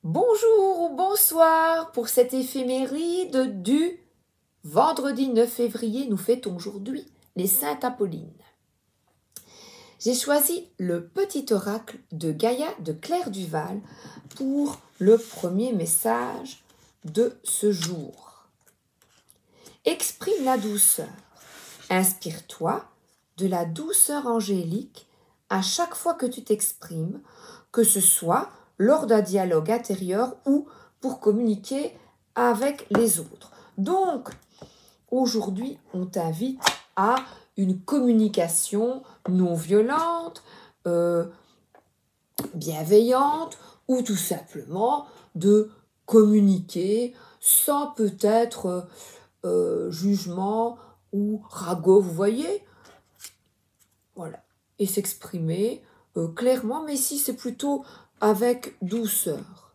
Bonjour ou bonsoir pour cette éphéméride du vendredi 9 février. Nous fêtons aujourd'hui les Saintes Apollines. J'ai choisi le petit oracle de Gaïa de Claire Duval pour le premier message de ce jour. Exprime la douceur. Inspire-toi de la douceur angélique à chaque fois que tu t'exprimes, que ce soit lors d'un dialogue intérieur ou pour communiquer avec les autres. Donc, aujourd'hui, on t'invite à une communication non violente, bienveillante, ou tout simplement de communiquer sans peut-être jugement ou ragot, vous voyez? Voilà. Et s'exprimer clairement, mais ici c'est plutôt avec douceur.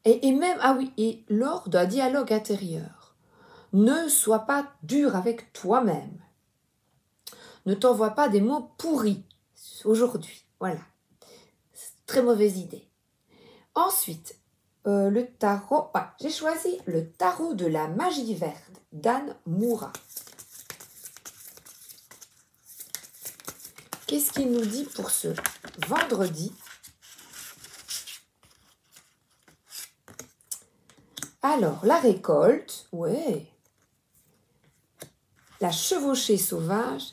Et même, ah oui, et lors d'un dialogue intérieur, ne sois pas dur avec toi-même. Ne t'envoie pas des mots pourris aujourd'hui. Voilà. Très mauvaise idée. Ensuite, le tarot. J'ai choisi le tarot de la magie verte d'Anne Moura. Qu'est-ce qu'il nous dit pour ce vendredi? Alors, la récolte, ouais. La chevauchée sauvage,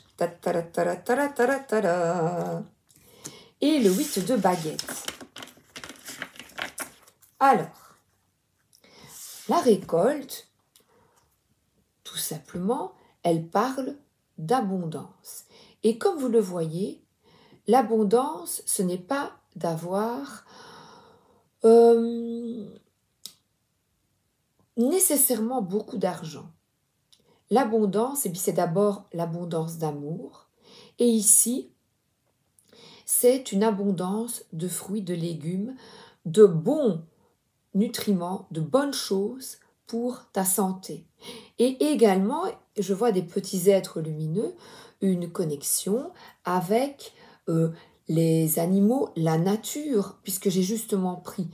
et le 8 de baguette. Alors, la récolte, tout simplement, elle parle d'abondance. Et comme vous le voyez, l'abondance, ce n'est pas d'avoir nécessairement beaucoup d'argent. L'abondance, c'est d'abord l'abondance d'amour. Et ici, c'est une abondance de fruits, de légumes, de bons nutriments, de bonnes choses pour ta santé. Et également, je vois des petits êtres lumineux, une connexion avec les animaux, la nature, puisque j'ai justement pris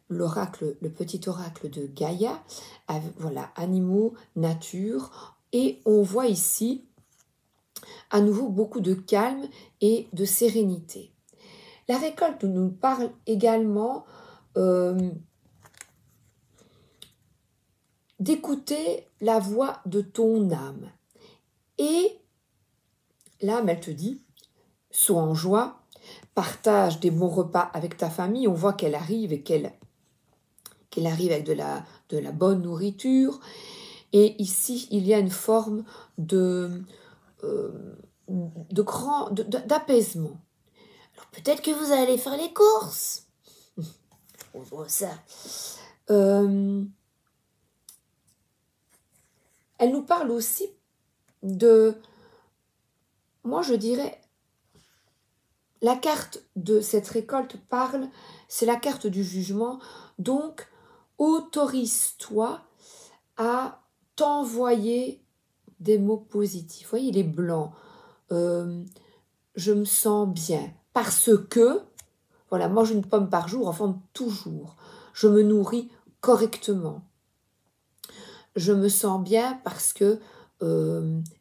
l'oracle, le petit oracle de Gaïa, voilà, animaux, nature, et on voit ici à nouveau beaucoup de calme et de sérénité. La récolte nous parle également d'écouter la voix de ton âme. Et l'âme, elle te dit, sois en joie, partage des bons repas avec ta famille, on voit qu'elle arrive et qu'elle arrive avec de la bonne nourriture. Et ici, il y a une forme d'apaisement. Alors peut-être que vous allez faire les courses. On voit ça. Elle nous parle aussi de, moi je dirais, la carte de cette récolte parle, c'est la carte du jugement, donc autorise-toi à t'envoyer des mots positifs. Vous voyez, il est blanc. Je me sens bien parce que, voilà, mange une pomme par jour, enfin toujours. Je me nourris correctement. Je me sens bien parce que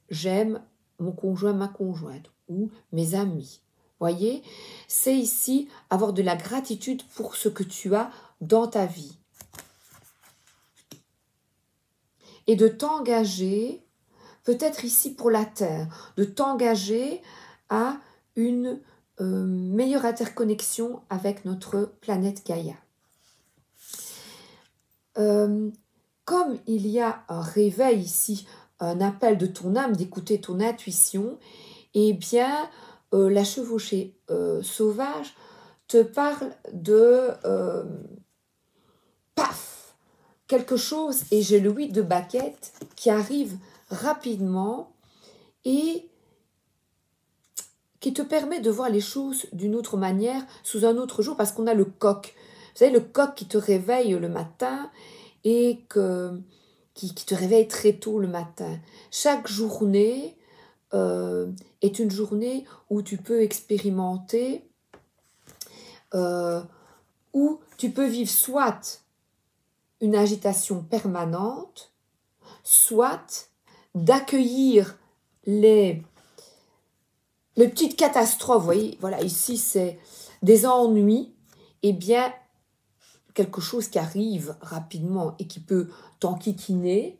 j'aime mon conjoint, ma conjointe ou mes amis. Voyez, c'est ici avoir de la gratitude pour ce que tu as dans ta vie. Et de t'engager, peut-être ici pour la Terre, de t'engager à une meilleure interconnexion avec notre planète Gaïa. Comme il y a un réveil ici, un appel de ton âme, d'écouter ton intuition, eh bien, la chevauchée sauvage te parle de paf, quelque chose, et j'ai le 8 de baguette qui arrive rapidement et qui te permet de voir les choses d'une autre manière, sous un autre jour, parce qu'on a le coq. Vous savez, le coq qui te réveille le matin et qui te réveille très tôt le matin. Chaque journée est une journée où tu peux expérimenter où tu peux vivre soit une agitation permanente, soit d'accueillir les petites catastrophes. Vous voyez, voilà, ici c'est des ennuis, et bien quelque chose qui arrive rapidement et qui peut t'enquiquiner,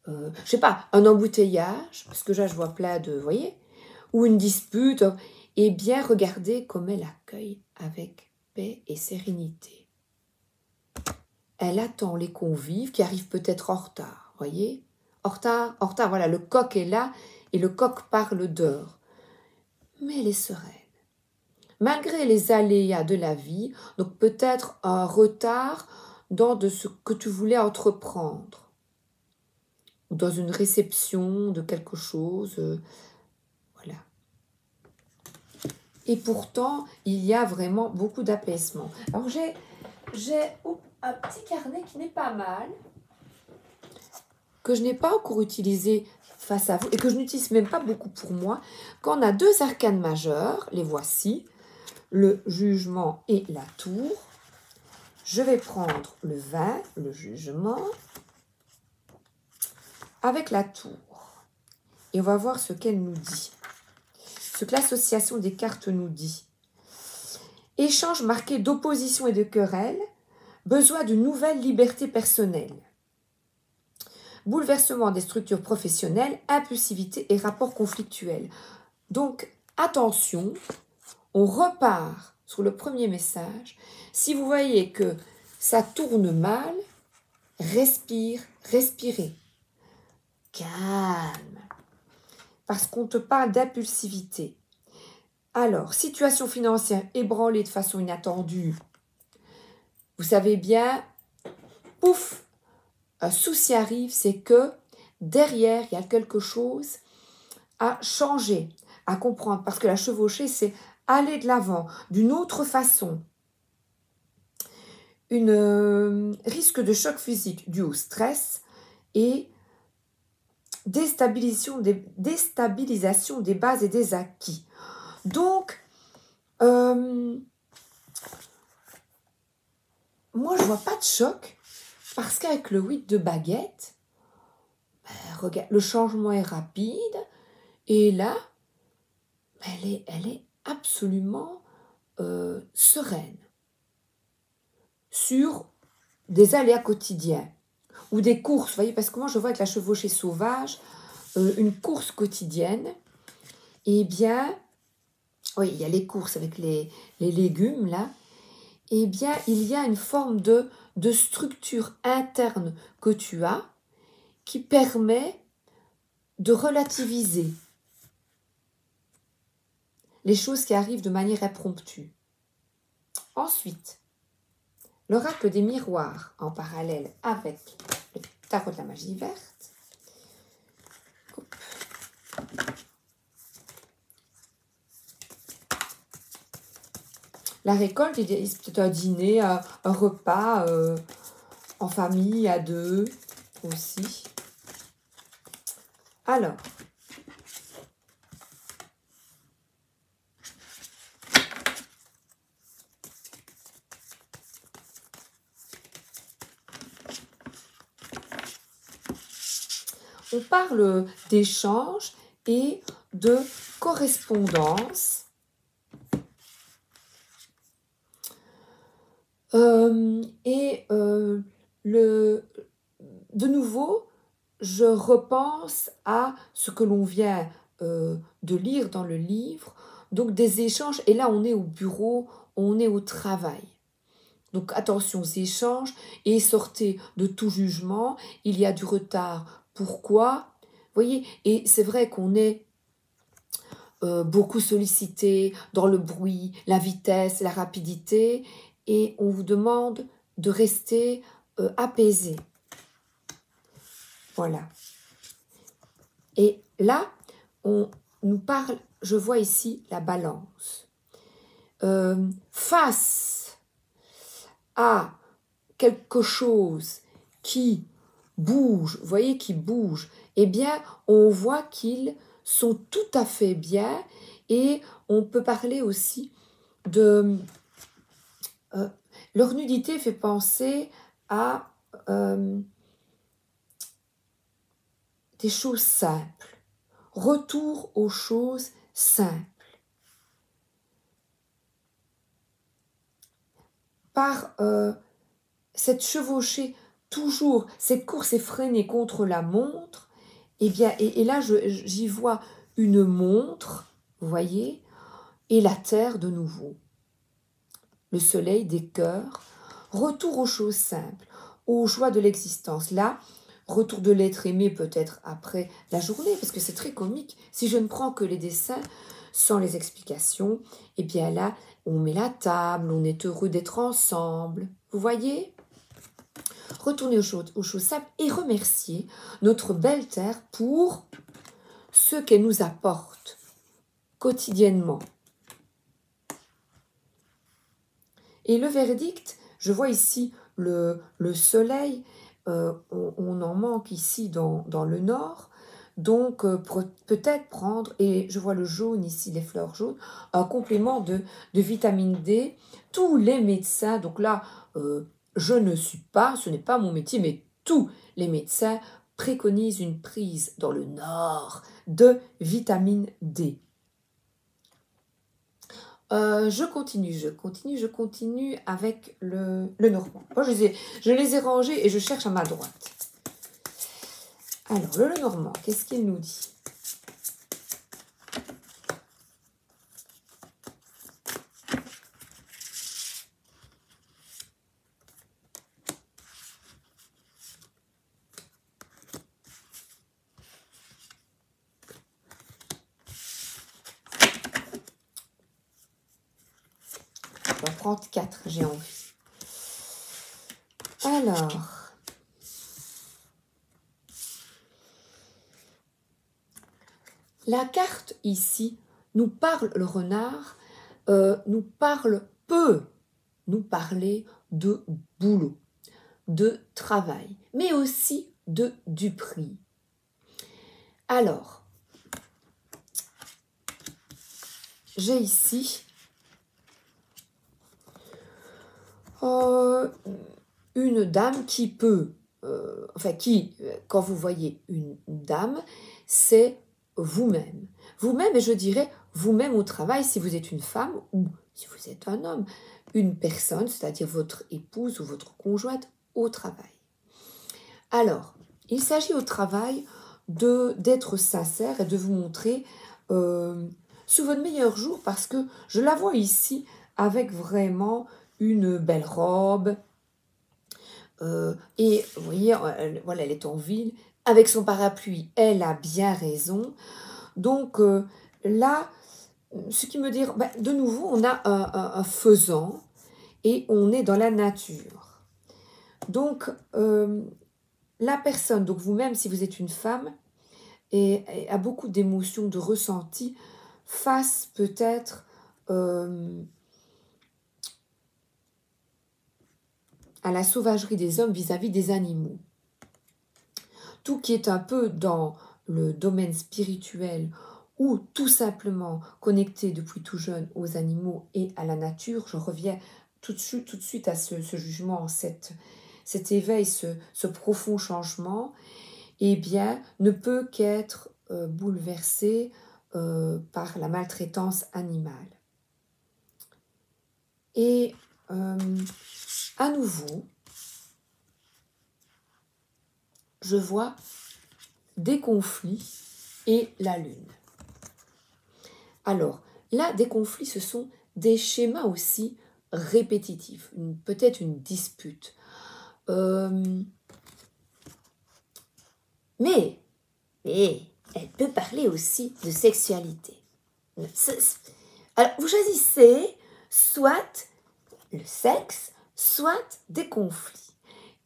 je sais pas, un embouteillage, parce que là je vois plein de, vous voyez, ou une dispute, et bien regardez comme elle accueille avec paix et sérénité. Elle attend les convives qui arrivent peut-être en retard, voyez, en retard, voilà, le coq est là et le coq parle d'heure. Mais elle est sereine. Malgré les aléas de la vie, donc peut-être un retard dans de ce que tu voulais entreprendre, ou dans une réception de quelque chose, voilà. Et pourtant, il y a vraiment beaucoup d'apaisement. Alors j'ai un petit carnet qui n'est pas mal, que je n'ai pas encore utilisé face à vous, et que je n'utilise même pas beaucoup pour moi. Quand on a deux arcanes majeures, les voici, le jugement et la tour. Je vais prendre le 20, le jugement, avec la tour. Et on va voir ce qu'elle nous dit. Ce que l'association des cartes nous dit. Échange marqué d'opposition et de querelle, besoin d'une nouvelle liberté personnelle. Bouleversement des structures professionnelles, impulsivité et rapports conflictuels. Donc, attention, on repart sur le premier message. Si vous voyez que ça tourne mal, respirez. Calme. Parce qu'on te parle d'impulsivité. Alors, situation financière ébranlée de façon inattendue. Vous savez bien, pouf, un souci arrive, c'est que derrière, il y a quelque chose à changer, à comprendre. Parce que la chevauchée, c'est aller de l'avant d'une autre façon. Risque de choc physique dû au stress et déstabilisation des bases et des acquis. Donc, moi, je vois pas de choc parce qu'avec le 8 de baguette, regarde, le changement est rapide et là, elle est absolument sereine sur des aléas quotidiens ou des courses, vous voyez, parce que moi, je vois avec la chevauchée sauvage, une course quotidienne, eh bien, oui, il y a les courses avec les légumes, là, eh bien, il y a une forme de structure interne que tu as qui permet de relativiser les choses qui arrivent de manière impromptue. Ensuite, l'oracle des miroirs en parallèle avec le tarot de la magie verte. Hop. La récolte, c'est peut-être un dîner, un repas en famille, à deux aussi. Alors, on parle d'échange et de correspondance. De nouveau, je repense à ce que l'on vient de lire dans le livre, donc des échanges, et là on est au bureau, on est au travail. Donc attention aux échanges et sortez de tout jugement, il y a du retard. Pourquoi? Vous voyez, et c'est vrai qu'on est beaucoup sollicité dans le bruit, la vitesse, la rapidité, et on vous demande de rester apaisé. Voilà. Et là, on nous parle, je vois ici la balance. Face à quelque chose qui bouge, vous voyez, qui bouge, eh bien, on voit qu'ils sont tout à fait bien et on peut parler aussi de... Leur nudité fait penser à des choses simples. Retour aux choses simples. Par cette chevauchée toujours, cette course effrénée contre la montre, eh bien, et là j'y vois une montre, vous voyez, et la terre de nouveau. Le soleil des cœurs, retour aux choses simples, aux joies de l'existence. Là, retour de l'être aimé peut-être après la journée, parce que c'est très comique. Si je ne prends que les dessins sans les explications, eh bien là, on met la table, on est heureux d'être ensemble. Vous voyez ? Retourner aux choses simples et remercier notre belle terre pour ce qu'elle nous apporte quotidiennement. Et le verdict, je vois ici le soleil, on en manque ici dans le nord, donc peut-être prendre, et je vois le jaune ici, les fleurs jaunes, un complément de vitamine D. Tous les médecins, donc là, je ne suis pas, ce n'est pas mon métier, mais tous les médecins préconisent une prise dans le nord de vitamine D. Je continue avec le normand. Moi, je les ai rangés et je cherche à ma droite. Alors, le normand, qu'est-ce qu'il nous dit ? Je vais en prendre 4, j'ai envie. Alors, la carte ici nous parle, le renard peut nous parler de boulot, de travail, mais aussi du prix. Alors, j'ai ici une dame qui peut, quand vous voyez une dame, c'est vous-même. Vous-même, et je dirais vous-même au travail, si vous êtes une femme ou si vous êtes un homme, une personne, c'est-à-dire votre épouse ou votre conjointe au travail. Alors, il s'agit au travail d'être sincère et de vous montrer sous votre meilleur jour, parce que je la vois ici avec vraiment une belle robe, et vous voyez, elle est en ville, avec son parapluie, elle a bien raison. Donc là, ce qui me dit, de nouveau, on a un faisan et on est dans la nature. Donc, la personne, donc vous-même, si vous êtes une femme, et a beaucoup d'émotions, de ressentis, face peut-être à la sauvagerie des hommes vis-à-vis des animaux. Tout qui est un peu dans le domaine spirituel ou tout simplement connecté depuis tout jeune aux animaux et à la nature, je reviens tout de suite à ce jugement, cet éveil, ce profond changement, eh bien, ne peut qu'être bouleversé par la maltraitance animale. Et à nouveau, je vois des conflits et la lune. Alors, là, des conflits, ce sont des schémas aussi répétitifs, peut-être une dispute. Mais, elle peut parler aussi de sexualité. Alors, vous choisissez soit le sexe, soit des conflits.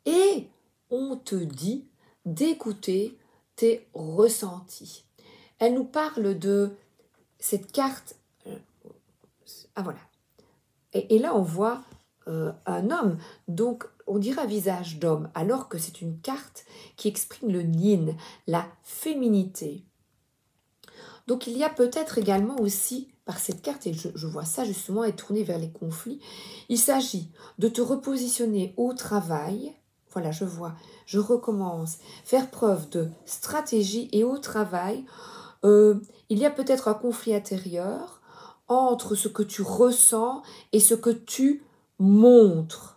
Et on te dit d'écouter tes ressentis. Elle nous parle de cette carte. Ah voilà. Et là, on voit un homme, donc on dirait un visage d'homme, alors que c'est une carte qui exprime le yin, la féminité. Donc il y a peut-être également aussi, par cette carte, et je vois ça justement être tourné vers les conflits, il s'agit de te repositionner au travail. Voilà, je vois, je recommence. Faire preuve de stratégie et au travail, il y a peut-être un conflit intérieur entre ce que tu ressens et ce que tu montres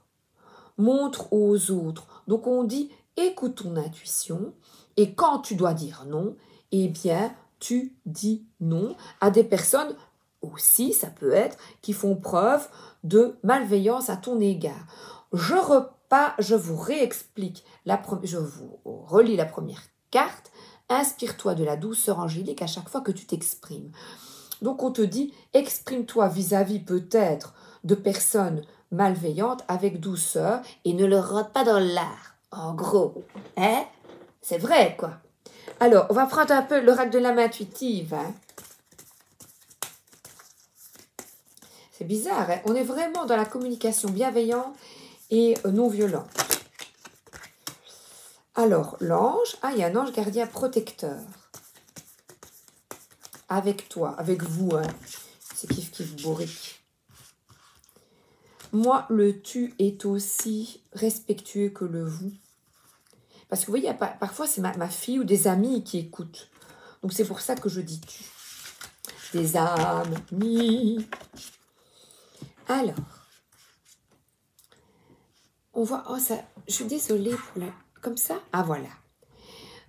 aux autres. Donc on dit, écoute ton intuition, et quand tu dois dire non, eh bien, tu dis non à des personnes aussi, ça peut être, qui font preuve de malveillance à ton égard. Je vous réexplique, je vous relis la première carte. Inspire-toi de la douceur angélique à chaque fois que tu t'exprimes. Donc on te dit, exprime-toi vis-à-vis peut-être de personnes malveillantes avec douceur et ne leur rentre pas dans l'art. En gros, hein? C'est vrai, quoi. Alors, on va prendre un peu l'oracle de l'âme intuitive. Hein? C'est bizarre, hein? On est vraiment dans la communication bienveillante et non violente. Alors, l'ange, il y a un ange gardien protecteur. Avec toi, avec vous, hein. C'est kiff bourrique. Moi, le tu est aussi respectueux que le vous. Parce que vous voyez, parfois, c'est ma fille ou des amis qui écoutent. Donc, c'est pour ça que je dis tu. Des amis. Alors, on voit... Oh, ça, je suis désolée pour la... Comme ça? Ah, voilà.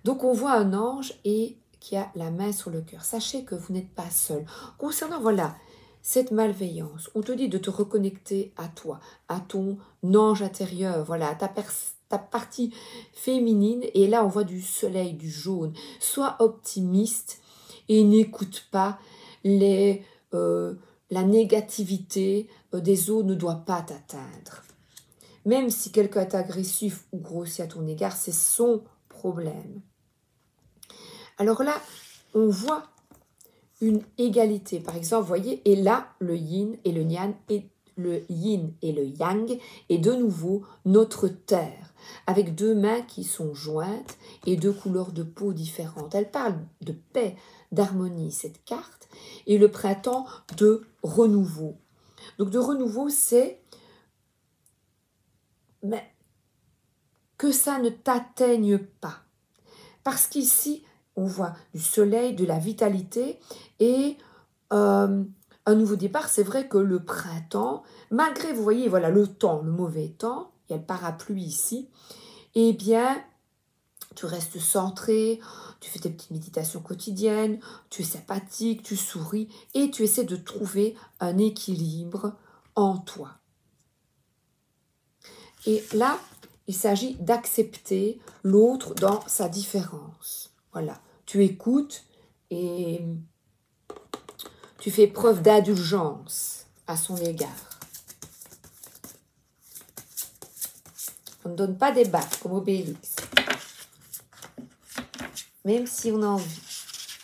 Donc, on voit un ange et qui a la main sur le cœur. Sachez que vous n'êtes pas seul. Concernant, voilà, cette malveillance, on te dit de te reconnecter à toi, à ton ange intérieur, voilà, à ta partie féminine. Et là, on voit du soleil, du jaune. Sois optimiste et n'écoute pas la négativité des autres ne doit pas t'atteindre. Même si quelqu'un est agressif ou grossier à ton égard, c'est son problème. Alors là, on voit une égalité. Par exemple, vous voyez, et là, le yin et le yang, et le yin et le yang, et de nouveau notre terre, avec deux mains qui sont jointes et deux couleurs de peau différentes. Elle parle de paix, d'harmonie, cette carte, et le printemps de renouveau. Donc de renouveau, c'est que ça ne t'atteigne pas. Parce qu'ici, on voit du soleil, de la vitalité et un nouveau départ. C'est vrai que le printemps, malgré, vous voyez, voilà, le temps, le mauvais temps, il y a le parapluie ici, eh bien, tu restes centré, tu fais tes petites méditations quotidiennes, tu es sympathique, tu souris et tu essaies de trouver un équilibre en toi. Et là, il s'agit d'accepter l'autre dans sa différence. Voilà, tu écoutes et tu fais preuve d'indulgence à son égard. On ne donne pas des baffes comme Obélix, même si on a envie.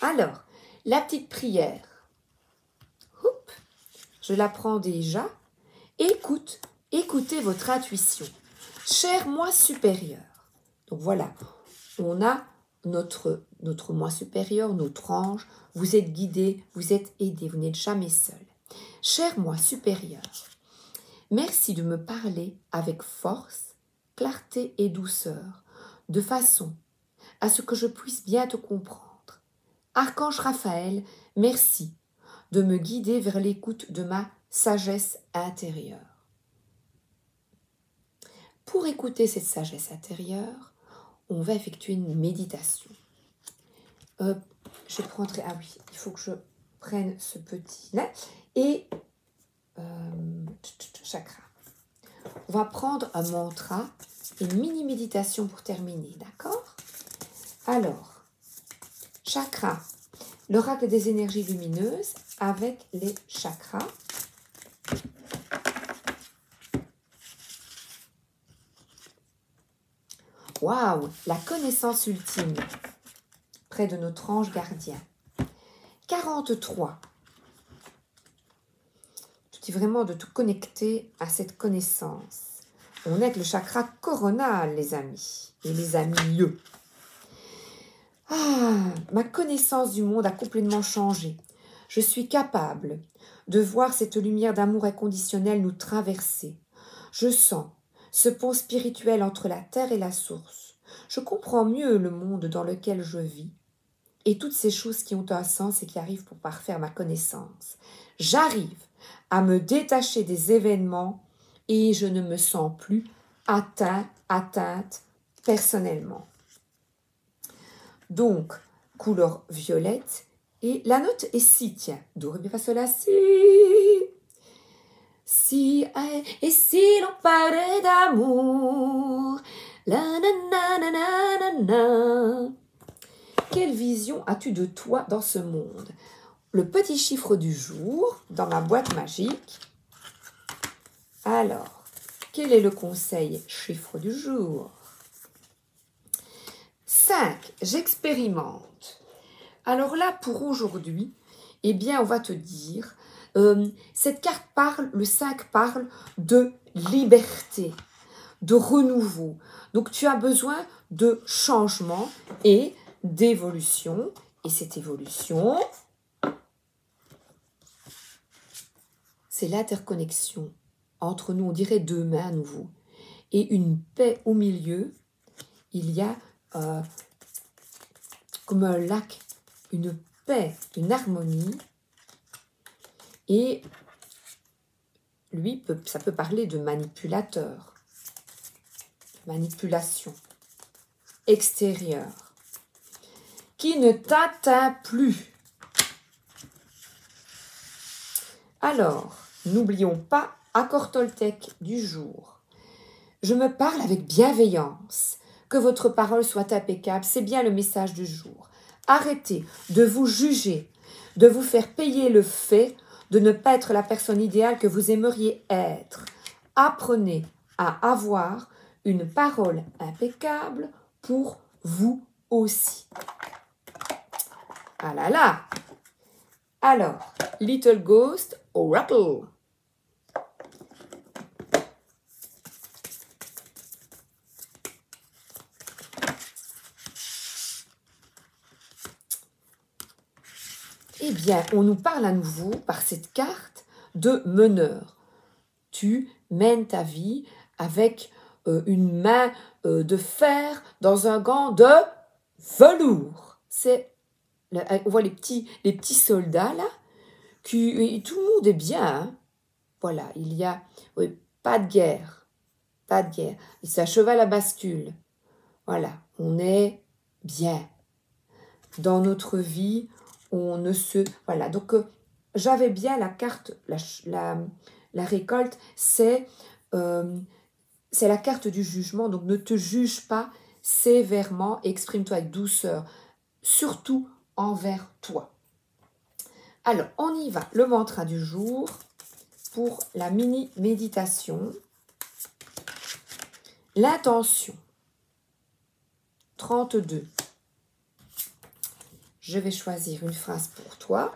Alors, la petite prière, je la prends déjà. Écoutez votre intuition. Cher moi supérieur. Donc voilà, on a notre moi supérieur, notre ange. Vous êtes guidé, vous êtes aidé, vous n'êtes jamais seul. Cher moi supérieur, merci de me parler avec force, clarté et douceur, de façon à ce que je puisse bien te comprendre. Archange Raphaël, merci de me guider vers l'écoute de ma sagesse intérieure. Pour écouter cette sagesse intérieure, on va effectuer une méditation. Je prendrai... Ah oui, il faut que je prenne ce petit-là. Et... chakra. On va prendre un mantra et une mini-méditation pour terminer, d'accord? Alors, chakra, l'oracle des énergies lumineuses avec les chakras. Waouh, la connaissance ultime, près de notre ange gardien. 43. Je dis vraiment de te connecter à cette connaissance. On est avec le chakra coronal, les amis, et les amis. Ma connaissance du monde a complètement changé. Je suis capable de voir cette lumière d'amour inconditionnel nous traverser. Je sens ce pont spirituel entre la terre et la source. Je comprends mieux le monde dans lequel je vis et toutes ces choses qui ont un sens et qui arrivent pour parfaire ma connaissance. J'arrive à me détacher des événements et je ne me sens plus atteinte personnellement. Donc, couleur violette, et la note est si, tiens, do, ré, mi, fa, sol, la, si. Si, et si l'on parlait d'amour, la, na, na, na, na, na. Quelle vision as-tu de toi dans ce monde? Le petit chiffre du jour dans ma boîte magique. Alors, quel est le conseil chiffre du jour? 5. J'expérimente. Alors là, pour aujourd'hui, eh bien, on va te dire, cette carte parle, le 5 parle de liberté, de renouveau. Donc, tu as besoin de changement et d'évolution. Et cette évolution, c'est l'interconnexion entre nous, on dirait deux mains à nouveau. Et une paix au milieu, il y a comme un lac, une paix, une harmonie. Et lui, ça peut parler de manipulateur, de manipulation extérieure, qui ne t'atteint plus. Alors, n'oublions pas, accord Toltec du jour. Je me parle avec bienveillance. Que votre parole soit impeccable, c'est bien le message du jour. Arrêtez de vous juger, de vous faire payer le fait de ne pas être la personne idéale que vous aimeriez être. Apprenez à avoir une parole impeccable pour vous aussi. Ah là là! Alors, Little Ghost Oracle. Eh bien, on nous parle à nouveau, par cette carte, de meneur. Tu mènes ta vie avec une main de fer dans un gant de velours. On voit les petits soldats là, et tout le monde est bien. Hein. Voilà, il y a pas de guerre, pas de guerre. C'est un cheval à bascule. Voilà, on est bien. Dans notre vie, on ne se... Voilà, donc j'avais bien la carte, la récolte, c'est la carte du jugement, donc ne te juge pas sévèrement, exprime-toi avec douceur, surtout envers toi. Alors, on y va, le mantra du jour pour la mini-méditation. L'intention, 32. Je vais choisir une phrase pour toi.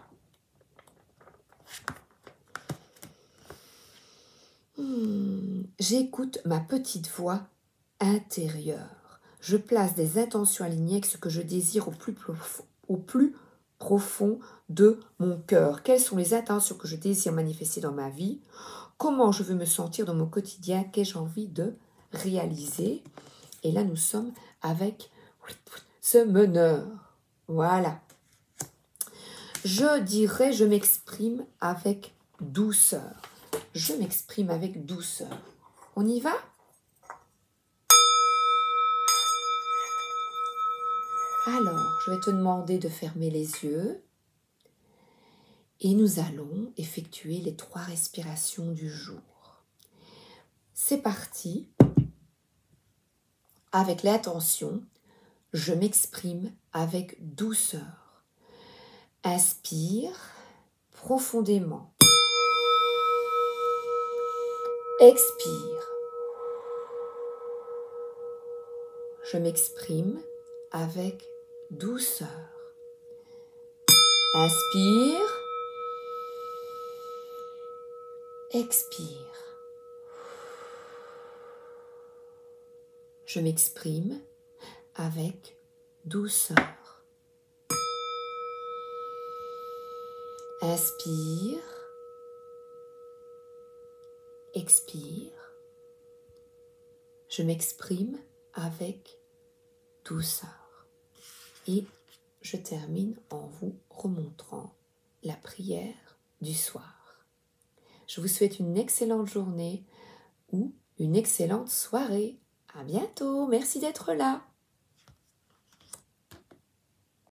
J'écoute ma petite voix intérieure. Je place des intentions alignées avec ce que je désire au plus profond de mon cœur. Quelles sont les intentions que je désire manifester dans ma vie? Comment je veux me sentir dans mon quotidien? Qu'ai-je envie de réaliser? Et là, nous sommes avec ce meneur. Voilà. Je dirais, je m'exprime avec douceur. Je m'exprime avec douceur. On y va? Alors, je vais te demander de fermer les yeux. Et nous allons effectuer les 3 respirations du jour. C'est parti. Avec l'intention, je m'exprime avec douceur. Inspire profondément. Expire. Je m'exprime avec douceur. Inspire. Expire. Je m'exprime avec douceur. Inspire. Expire. Je m'exprime avec douceur. Et je termine en vous remontrant la prière du soir. Je vous souhaite une excellente journée ou une excellente soirée. À bientôt, merci d'être là.